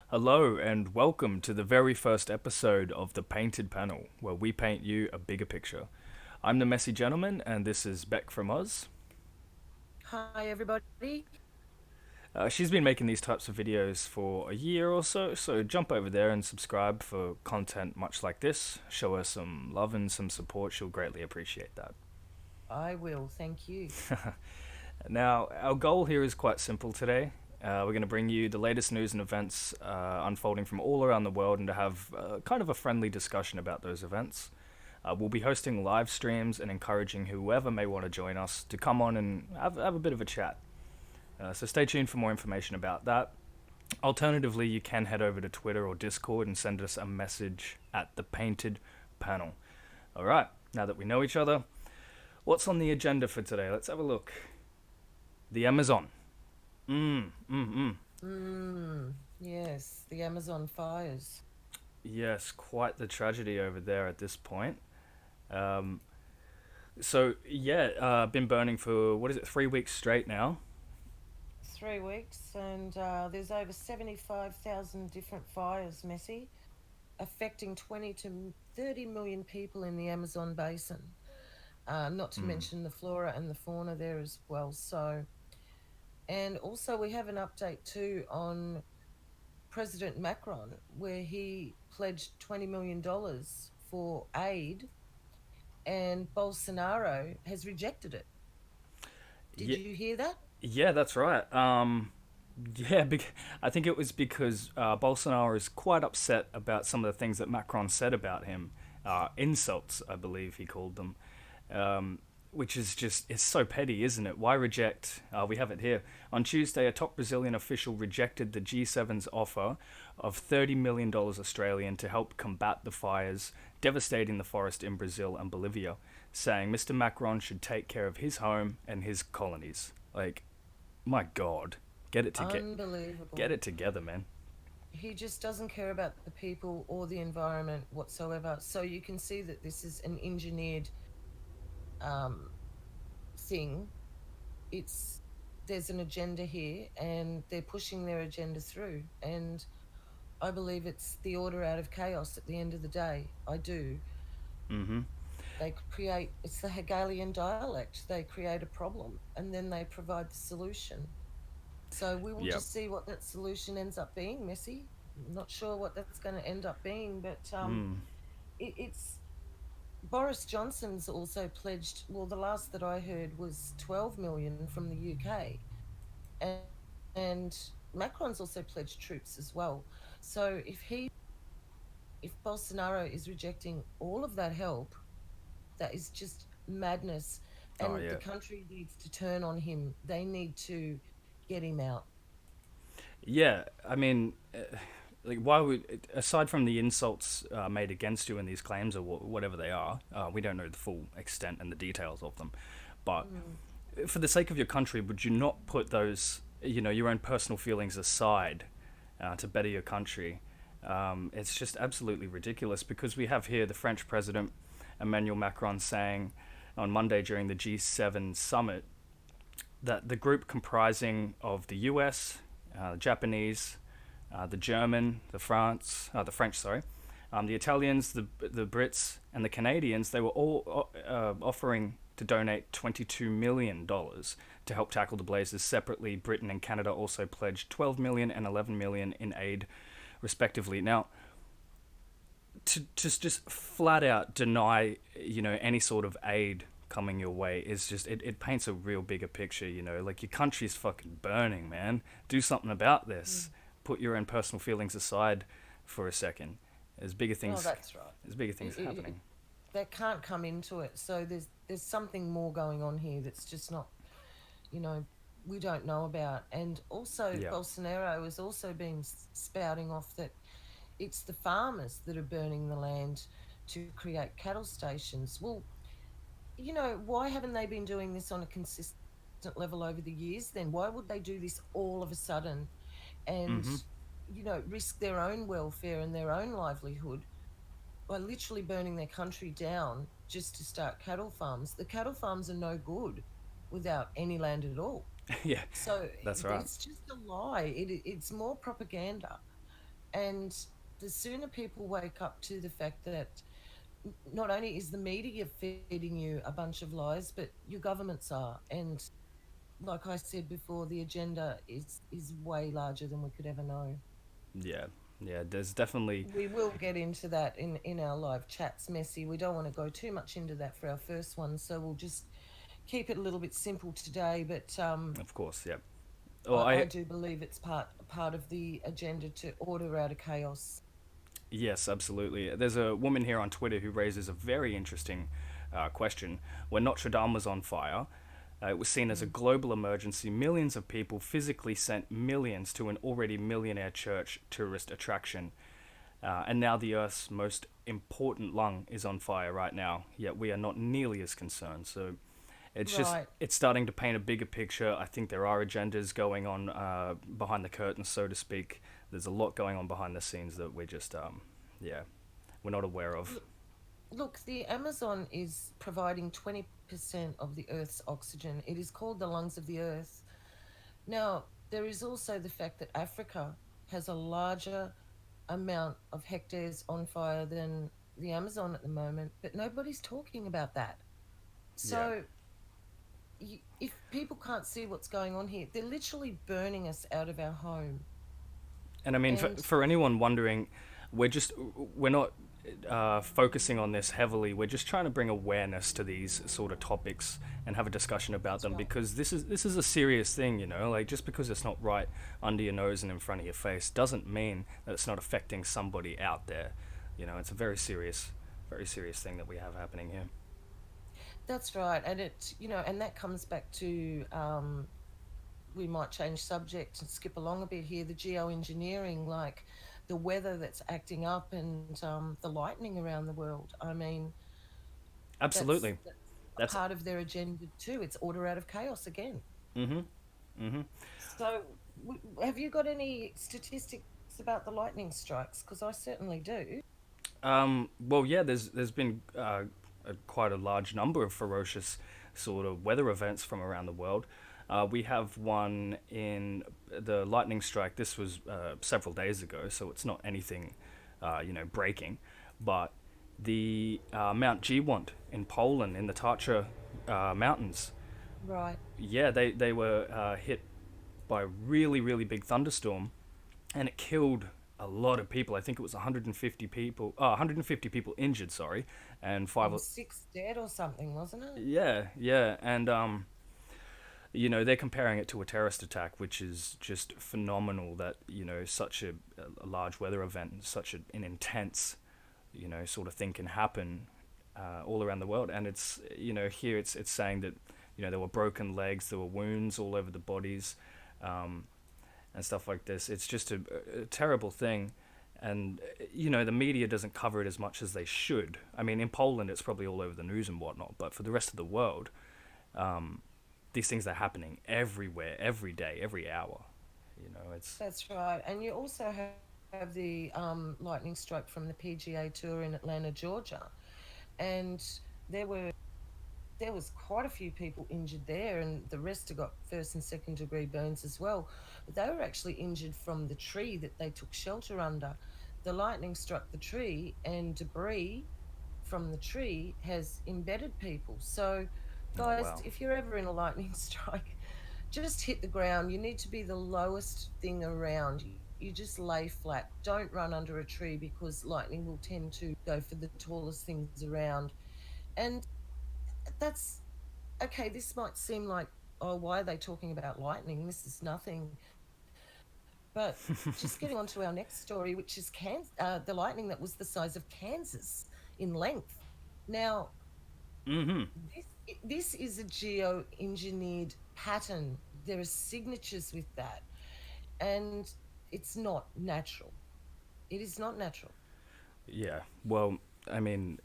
Hello, and welcome to the very first episode of The Painted Panel, where we paint you a bigger picture. I'm the Messy Gentleman, and this is Beck from Oz. Hi, everybody. She's been making these types of videos for a year or so, so jump over there and subscribe for content much like this. Show her some love and some support, she'll greatly appreciate that. I will, thank you. Now, our goal here is quite simple today. We're going to bring you the latest news and events unfolding from all around the world and to have kind of a friendly discussion about those events. We'll be hosting live streams and encouraging whoever may want to join us to come on and have a bit of a chat. So stay tuned for more information about that. Alternatively, you can head over to Twitter or Discord and send us a message at the Painted Panel. All right, now that we know each other, what's on the agenda for today? Let's have a look. The Amazon. Mm. Yes, the Amazon fires. Yes, quite the tragedy over there at this point. Um, been burning for what is it, 3 weeks straight now. 3 weeks, and there's over 75,000 different fires, Messi, affecting 20 to 30 million people in the Amazon basin. Not to Mm. mention the flora and the fauna there as well. And also we have an update too on President Macron, where he pledged $20 million for aid, and Bolsonaro has rejected it. Did Yeah, you hear that? yeah, that's right. Yeah, I think it was because Bolsonaro is quite upset about some of the things that Macron said about him. Insults, I believe he called them. Which is just, it's so petty, isn't it? Why reject? We have it here. On Tuesday, a top Brazilian official rejected the G7's offer of $30 million Australian to help combat the fires devastating the forest in Brazil and Bolivia, saying Mr. Macron should take care of his home and his colonies. Like, my God, get Unbelievable. it together, man. He just doesn't care about the people or the environment whatsoever. So you can see that this is an engineered um, thing. It's There's an agenda here, and they're pushing their agenda through. And I believe it's the order out of chaos at the end of the day. I do. Mm-hmm. It's the Hegelian dialect. They create a problem and then they provide the solution. So we will Yep. just see what that solution ends up being, Messi. Not sure what that's going to end up being, but Mm. it's Boris Johnson's also pledged. Well, the last that I heard was 12 million from the UK, and, and Macron's also pledged troops as well. So if Bolsonaro is rejecting all of that help, that is just madness. Oh, And the yeah. country needs to turn on him. They need to get him out. Yeah, I mean, like, why would, aside from the insults made against you in these claims or whatever they are, we don't know the full extent and the details of them. But Mm. for the sake of your country, would you not put those, your own personal feelings aside to better your country? It's just absolutely ridiculous because we have here the French president Emmanuel Macron saying on Monday during the G7 summit that the group comprising of the US, the Japanese, the German, the French, sorry, the Italians, the Brits, and the Canadians, they were all offering to donate $22 million to help tackle the blazes. Separately, Britain and Canada also pledged 12 million and 11 million in aid, respectively. Now, to just flat out deny any sort of aid coming your way is just it paints a real bigger picture. Like, your country's fucking burning, man. Do something about Mm. this. Put your own personal feelings aside for a second. there's bigger Oh, things that's right. there's bigger It, things it, it, happening. they can't come into it. So there's something more going on here that's just not, you know, we don't know about. And also Yeah. Bolsonaro has also been spouting off that it's the farmers that are burning the land to create cattle stations. Well, why haven't they been doing this on a consistent level over the years then? Why would they do this all of a sudden and, Mm-hmm. risk their own welfare and their own livelihood by literally burning their country down just to start cattle farms? The cattle farms are no good without any land at all. Yeah, So that's right. it's just a lie. It's more propaganda. And the sooner people wake up to the fact that not only is the media feeding you a bunch of lies, but your governments are. And like I said before, the agenda is way larger than we could ever know. Yeah, yeah. There's definitely, We will get into that in our live chats, Messy. We don't want to go too much into that for our first one, so we'll just keep it a little bit simple today. But of course, yeah. Well, I I do believe it's part of the agenda to order out of chaos. Yes, absolutely. There's a woman here on Twitter who raises a very interesting question. When Notre Dame was on fire, it was seen as a Mm. global emergency. Millions of people physically sent millions to an already millionaire church tourist attraction. And now the Earth's most important lung is on fire right now, yet we are not nearly as concerned. So Right. it's starting to paint a bigger picture. I think there are agendas going on behind the curtains, so to speak. There's a lot going on behind the scenes that we're just, yeah, we're not aware of. Look, the Amazon is providing 20% of the Earth's oxygen. It is called the lungs of the Earth. Now, there is also the fact that Africa has a larger amount of hectares on fire than the Amazon at the moment, but nobody's talking about that. Yeah. So, if people can't see what's going on here, they're literally burning us out of our home. And I mean, And for anyone wondering, we're not focusing on this heavily. We're just trying to bring awareness to these sort of topics and have a discussion about that's them right. because this is a serious thing, you know. Like just because it's not right under your nose and in front of your face doesn't mean that it's not affecting somebody out there. You know, it's a very serious thing that we have happening here. That's right. And and that comes back to we might change subject and skip along a bit here. The geoengineering, like the weather that's acting up and the lightning around the world. I mean, Absolutely. that's a That's part of their agenda too. It's order out of chaos again. mhm. Mhm. So, have you got any statistics about the lightning strikes? Because I certainly do. Well, yeah, there's been quite a large number of ferocious sort of weather events from around the world. We have one in the lightning strike. This was several days ago, so it's not anything, breaking. But the Mount Giewont in Poland, in the Tatra Mountains, Right. yeah, they were hit by a really, really big thunderstorm, and it killed a lot of people. I think it was 150 people, 150 people injured, sorry, and five. And six dead or something, wasn't it? Yeah, yeah, and they're comparing it to a terrorist attack, which is just phenomenal. That such a large weather event, such an intense, sort of thing can happen all around the world, and it's here it's saying that there were broken legs, there were wounds all over the bodies. Um, and stuff like this. It's just a terrible thing. And, the media doesn't cover it as much as they should. I mean, in Poland, it's probably all over the news and whatnot, but for the rest of the world, these things are happening everywhere, every day, every hour. It's. That's right. And you also have the lightning strike from the PGA Tour in Atlanta, Georgia. And there were there was quite a few people injured there, and the rest have got first and second degree burns as well. But they were actually injured from the tree that they took shelter under. The lightning struck the tree, and debris from the tree has embedded people. So, Oh, guys, wow. if you're ever in a lightning strike, just hit the ground. You need to be the lowest thing around. You just lay flat. Don't run under a tree because lightning will tend to go for the tallest things around. And that's okay. This might seem like, oh, why are they talking about lightning? This is nothing. But just getting on to our next story, which is the lightning that was the size of Kansas in length. Now, Mm-hmm. this is a geo-engineered pattern. There are signatures with that, and it's not natural. It is not natural. Yeah. Well, I mean,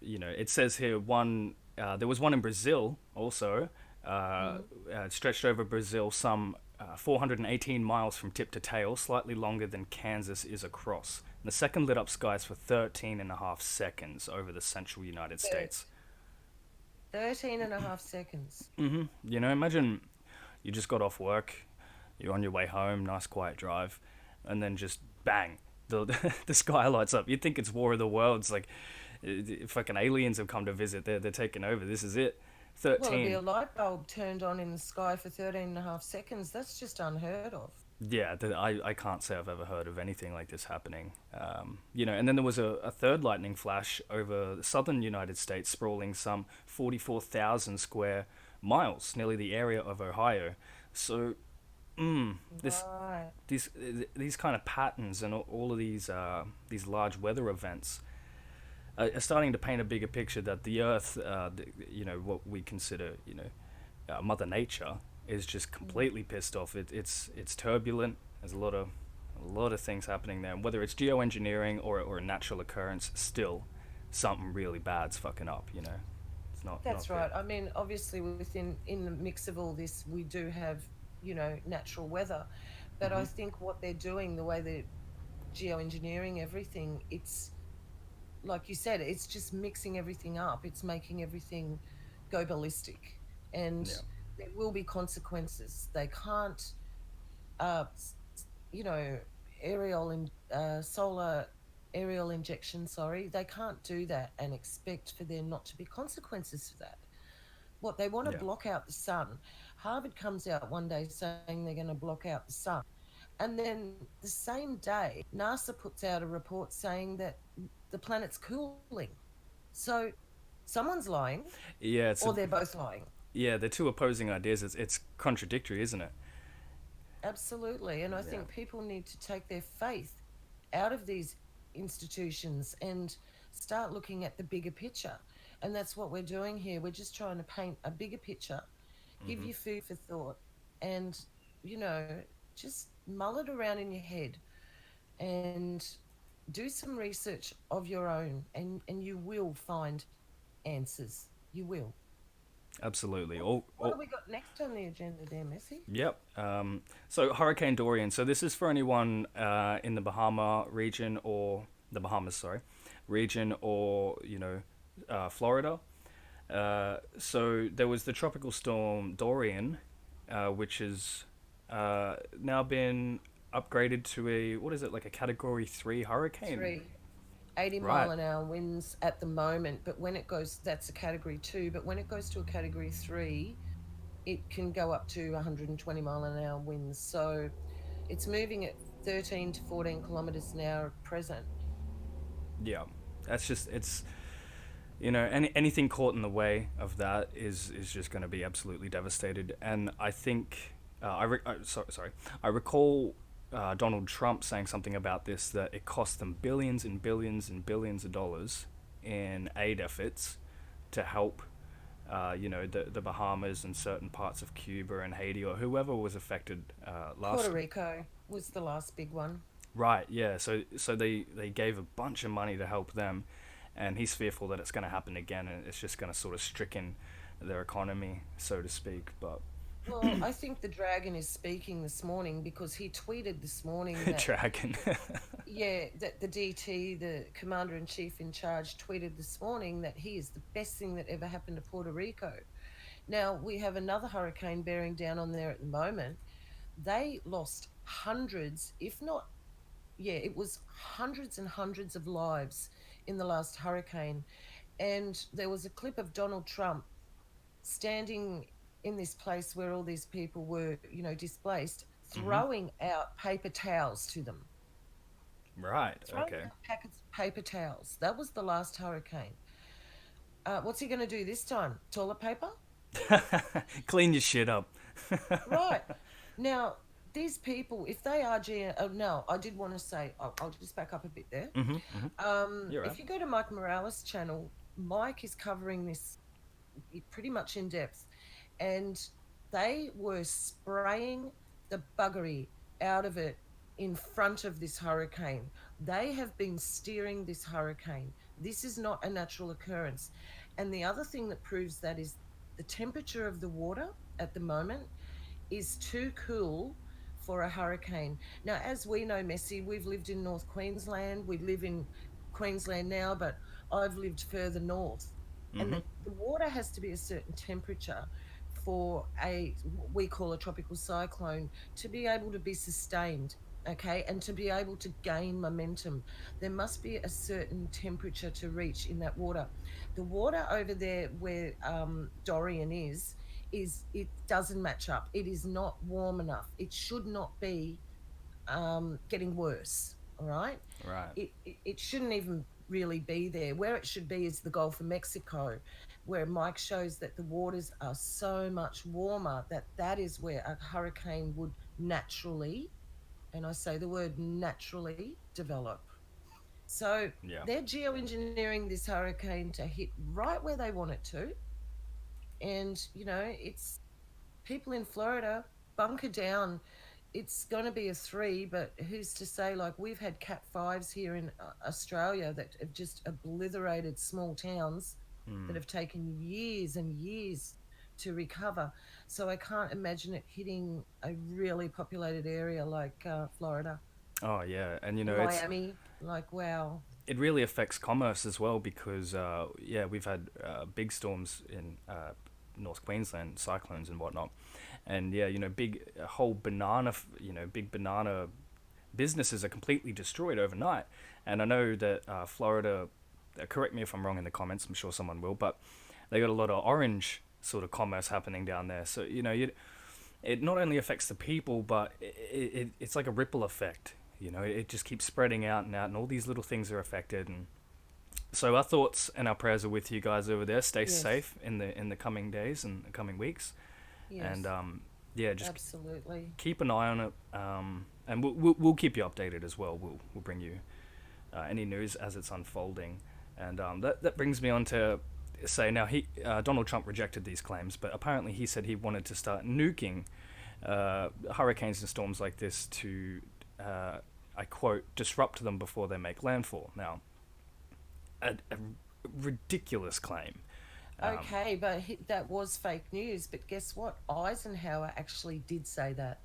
it says here there was one in Brazil also, Mm. stretched over Brazil some 418 miles from tip to tail, slightly longer than Kansas is across. And the second lit up skies for 13 and a half seconds over the central United Thir- States. 13 and a half seconds. Imagine you just got off work, you're on your way home, nice quiet drive, and then just bang, the sky lights up. You'd think it's War of the Worlds, like fucking aliens have come to visit. They're taking over. This is it. Well, it'd be 13. a light bulb turned on in the sky for 13 and a half seconds. That's just unheard of. Yeah, I can't say I've ever heard of anything like this happening. And then there was a third lightning flash over the southern United States, sprawling some 44,000 square miles, nearly the area of Ohio. So, this Right. these kind of patterns and all of these large weather events are starting to paint a bigger picture that the Earth, what we consider, Mother Nature, is just completely pissed off. It's turbulent. There's a lot of things happening there. And whether it's geoengineering or a natural occurrence, still something really bad's fucking up. It's not That's good. right. I mean, obviously, within in the mix of all this, we do have, natural weather. But Hmm. I think what they're doing, the way they're geoengineering everything, it's like you said, it's just mixing everything up. It's making everything go ballistic. And Yeah. there will be consequences. They can't, uh, s- you know, solar aerial injection, sorry, they can't do that and expect for there not to be consequences for that. What they want to Yeah. block out the sun. Harvard comes out one day saying they're going to block out the sun. And then the same day, NASA puts out a report saying that the planet's cooling. So someone's lying, Yeah. or they're both lying. They're two opposing ideas. It's contradictory, isn't it? Absolutely. And I Yeah. think people need to take their faith out of these institutions and start looking at the bigger picture. And that's what we're doing here. We're just trying to paint a bigger picture, give Hmm. you food for thought, and, you know, just mull it around in your head and do some research of your own, and you will find answers. You will. Absolutely. What do we got next on the agenda there, Messi? Yep. So Hurricane Dorian. So this is for anyone in the Bahama region or the Bahamas, sorry, region or Florida. So there was the tropical storm Dorian, which has now been upgraded to a, what is it, like a Category 3 hurricane? Three. 80 Right. mile an hour winds at the moment, but when it goes, that's a category 2, but when it goes to a category 3, it can go up to 120 mile an hour winds. So it's moving at 13 to 14 kilometers an hour at present. Yeah. That's just it's anything caught in the way of that is just going to be absolutely devastated. And I think sorry, I recall Donald Trump saying something about this, that it cost them billions and billions and billions of dollars in aid efforts to help the Bahamas and certain parts of Cuba and Haiti or whoever was affected Puerto last. Rico was the last big one. Right, yeah. So they gave a bunch of money to help them, and he's fearful that it's going to happen again, and it's just going to sort of stricken their economy, so to speak. But Well, I think the dragon is speaking this morning because he tweeted this morning that, dragon. yeah, that the DT, the commander in chief in charge, tweeted this morning that he is the best thing that ever happened to Puerto Rico. Now, we have another hurricane bearing down on there at the moment. They lost hundreds, if not, yeah, it was hundreds and hundreds of lives in the last hurricane. And there was a clip of Donald Trump standing in this place where all these people were, displaced, Hmm. throwing out paper towels to them, Right. throwing Okay. out packets of paper towels. That was the last hurricane. What's he going to do this time? Toilet paper? Clean your shit up. Right. Now, these people, if they are no, I did want to say, I'll just back up a bit there. Hmm. Hmm. You're right. If you go to Mike Morales' channel, Mike is covering this pretty much in depth, and they were spraying the buggery out of it in front of this hurricane. They have been steering this hurricane. This is not a natural occurrence. And the other thing that proves that is the temperature of the water at the moment is too cool for a hurricane. Now, as we know, Messi, we've lived in North Queensland. We live in Queensland now, but I've lived further north. And Hmm. the water has to be a certain temperature for what we call a tropical cyclone to be able to be sustained. okay, and to be able to gain momentum. There must be a certain temperature to reach in that water. The water over there where Dorian is it doesn't match up. It is not warm enough. It should not be getting worse. All right, Right. it shouldn't even really be there. Where it should be is the Gulf of Mexico, where Mike shows that the waters are so much warmer that that is where a hurricane would naturally, and I say the word naturally, develop. So Yeah. they're geoengineering this hurricane to hit right where they want it to. And, it's people in Florida bunker down. It's going to be a 3, but who's to say? Like, we've had Cat 5s here in Australia that have just obliterated small towns that Mm. have taken years and years to recover. So I can't imagine it hitting a really populated area like Florida Oh yeah, and or Miami. Like, wow. it really affects commerce as well because yeah, we've had big storms in North Queensland, cyclones and whatnot, and yeah, big whole big banana businesses are completely destroyed overnight. And I know that Florida, correct me if I'm wrong in the comments, I'm sure someone will, but they got a lot of orange sort of commerce happening down there. So it not only affects the people, but it's like a ripple effect. It just keeps spreading out and out, and all these little things are affected. And so our thoughts and our prayers are with you guys over there. Stay Yes. safe in the coming days and the coming weeks, and Yes. yeah, just Absolutely. keep an eye on it. And we'll keep you updated as well. We'll bring you any news as it's unfolding. And that brings me on to say now Donald Trump rejected these claims, but apparently he said he wanted to start nuking hurricanes and storms like this to, I quote, disrupt them before they make landfall. Now, a ridiculous claim. Um, Okay, but that was fake news. But guess what? Eisenhower actually did say that.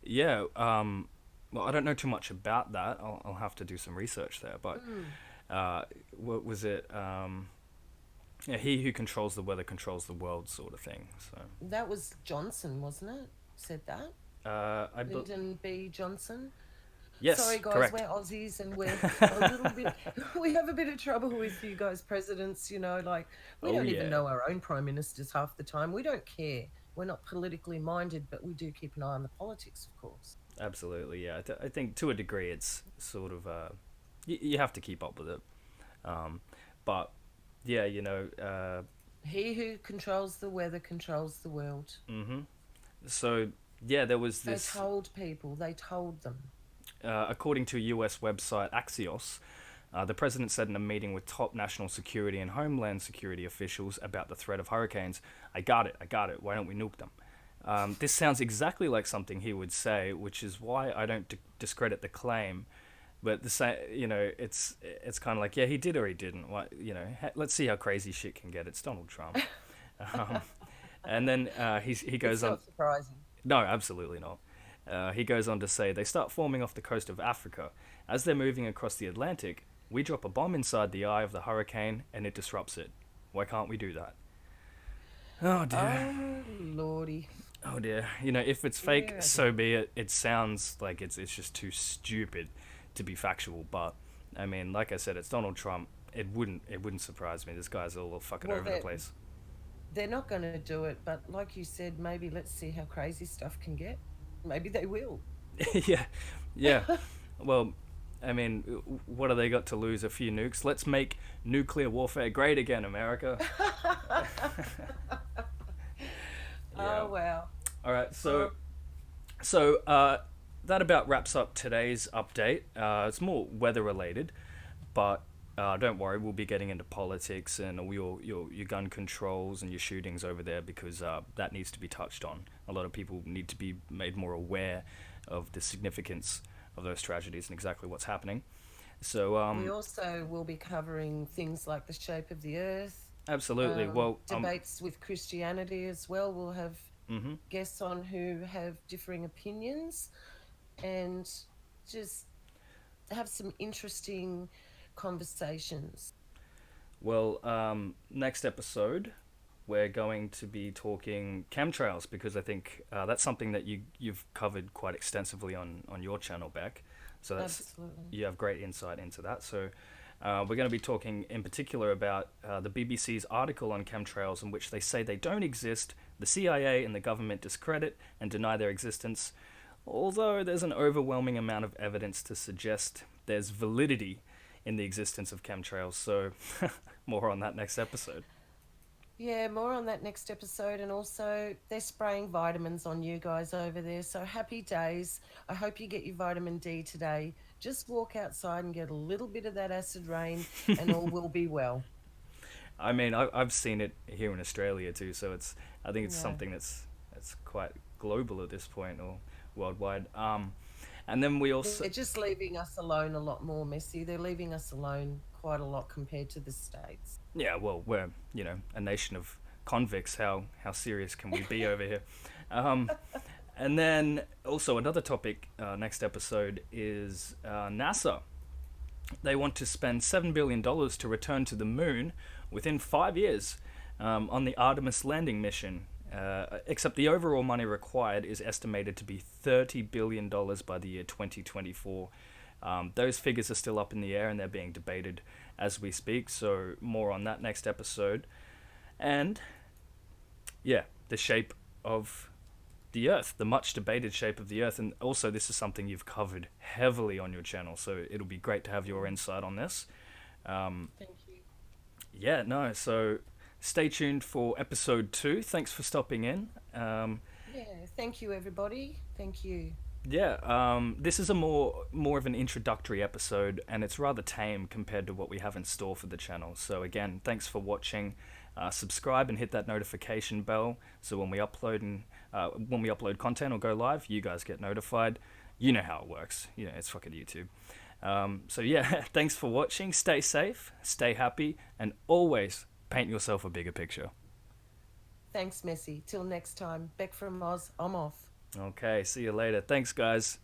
yeah, well, I don't know too much about that. I'll have to do some research there. But Mm. what was it? Yeah, he who controls the weather controls the world, sort of thing. So, That was Johnson, wasn't it? Said that? I bel Lyndon B. Johnson. Sorry, yes, guys, we're correct. Aussies and we're a little bit, we have a bit of trouble with you guys, presidents, like we Oh don't even yeah, know our own prime ministers half the time. We don't care. We're not politically minded, but we do keep an eye on the politics, of course. absolutely. Yeah, I think to a degree it's sort of you have to keep up with it. Um, but yeah, He who controls the weather controls the world. hmm so yeah, there was They this. told people, they told them. According to US website Axios, the president said in a meeting with top national security and homeland security officials about the threat of hurricanes, I got it, I got it, why don't we nuke them? This sounds exactly like something he would say, which is why I don't discredit the claim. But the same, it's kind of like, yeah, he did or he didn't. Why, let's see how crazy shit can get. It's Donald Trump. Um, and then he It's goes on. not surprising. No, absolutely not. He goes on to say they start forming off the coast of Africa. As they're moving across the Atlantic, we drop a bomb inside the eye of the hurricane and it disrupts it. Why can't we do that? Oh dear. Oh, Lordy. Oh dear. If it's fake, Dear, oh so dear. be it. It sounds like it's just too stupid to be factual, but I mean, like I said, it's Donald Trump. It wouldn't surprise me. This guy's all fucking Well, over the place. they're not going to do it, but like you said, maybe let's see how crazy stuff can get. Maybe they will. Yeah. Yeah. Well, I mean, what have they got to lose? A few nukes. Let's make nuclear warfare great again, America. Yeah. Oh, wow. All right. Well, So that about wraps up today's update. It's more weather related, but don't worry, we'll be getting into politics and all your gun controls and your shootings over there because that needs to be touched on. A lot of people need to be made more aware of the significance of those tragedies and exactly what's happening. So we also will be covering things like the shape of the earth, absolutely. Well, debates with Christianity as well. We'll have hmm guests on who have differing opinions and just have some interesting conversations. well, next episode we're going to be talking chemtrails because I think that's something that you've covered quite extensively on your channel, Beck. So that's Absolutely. you have great insight into that. So we're going to be talking in particular about the BBC's article on chemtrails, in which they say they don't exist. The CIA and the government discredit and deny their existence, although there's an overwhelming amount of evidence to suggest there's validity in the existence of chemtrails. So more on that next episode. Yeah, more on that next episode. And also, they're spraying vitamins on you guys over there. So happy days. I hope you get your vitamin D today. Just walk outside and get a little bit of that acid rain, and all will be well. I mean, I've seen it here in Australia too, so I think it's Yeah. something that's quite global at this point or worldwide. And then we also They're just leaving us alone a lot more, Messy. They're leaving us alone quite a lot compared to the States. yeah, well, we're a nation of convicts. How serious can we be over here? Um, and then also another topic next episode is NASA. They want to spend $7 billion to return to the moon within 5 years on the Artemis landing mission. Except the overall money required is estimated to be $30 billion by the year 2024. Those figures are still up in the air and they're being debated as we speak, so more on that next episode. And yeah, the shape of the Earth, the much debated shape of the Earth. And also, this is something you've covered heavily on your channel, so it'll be great to have your insight on this. Um, Thank you. yeah, no, so stay tuned for episode 2. Thanks for stopping in. Yeah, thank you, everybody. Thank you. Yeah, this is a more of an introductory episode, and it's rather tame compared to what we have in store for the channel. So again, thanks for watching. Subscribe and hit that notification bell so when we upload content or go live, you guys get notified. You know how it works. You know, it's fucking YouTube. So yeah, thanks for watching. Stay safe, stay happy, and always paint yourself a bigger picture. Thanks, Messy. Till next time. Beck from Oz. I'm off. Okay, see you later. Thanks, guys.